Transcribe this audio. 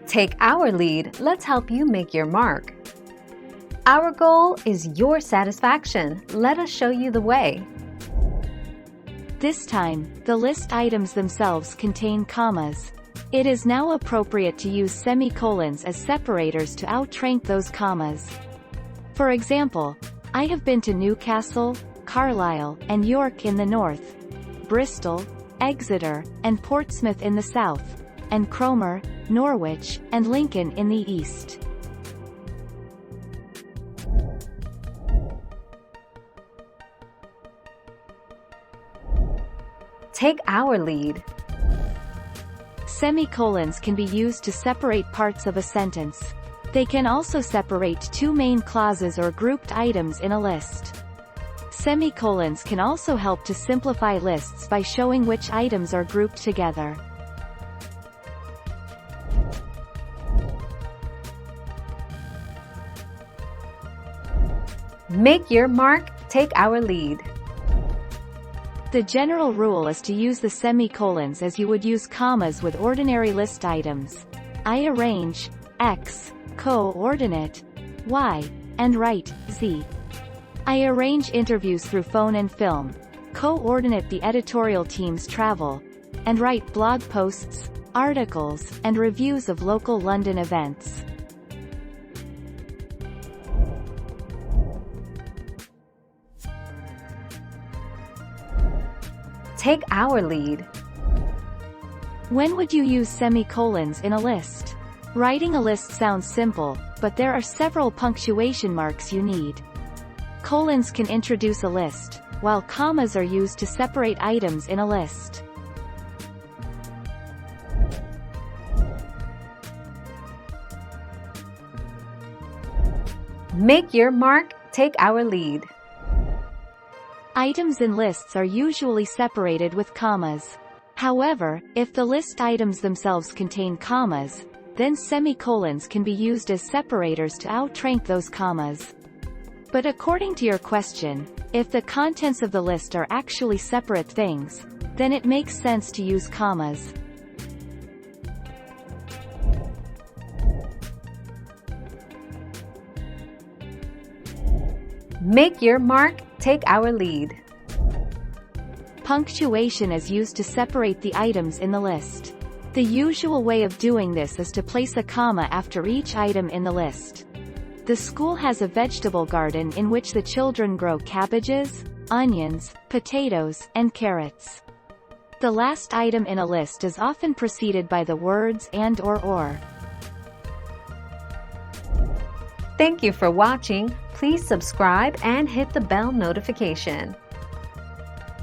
Take our lead, let's help you make your mark. Our goal is your satisfaction. Let us show you the way. This time, the list items themselves contain commas. It is now appropriate to use semicolons as separators to outrank those commas. For example, I have been to Newcastle, Carlisle, and York in the north, Bristol, Exeter, and Portsmouth in the south, and Cromer, Norwich, and Lincoln in the east. Take our lead. Semicolons can be used to separate parts of a sentence. They can also separate two main clauses or grouped items in a list. Semicolons can also help to simplify lists by showing which items are grouped together. Make your mark, take our lead. The general rule is to use the semicolons as you would use commas with ordinary list items. I arrange X, coordinate Y, and write Z. I arrange interviews through phone and film, coordinate the editorial team's travel, and write blog posts, articles, and reviews of local London events. Take our lead. When would you use semicolons in a list? Writing a list sounds simple, but there are several punctuation marks you need. Colons can introduce a list, while commas are used to separate items in a list. Make your mark, take our lead. Items in lists are usually separated with commas. However, if the list items themselves contain commas, then semicolons can be used as separators to outrank those commas. But according to your question, if the contents of the list are actually separate things, then it makes sense to use commas. Make your mark, take our lead. Punctuation is used to separate the items in the list. The usual way of doing this is to place a comma after each item in the list. The school has a vegetable garden in which the children grow cabbages, onions, potatoes, and carrots. The last item in a list is often preceded by the words and or. Thank you for watching. Please subscribe and hit the bell notification.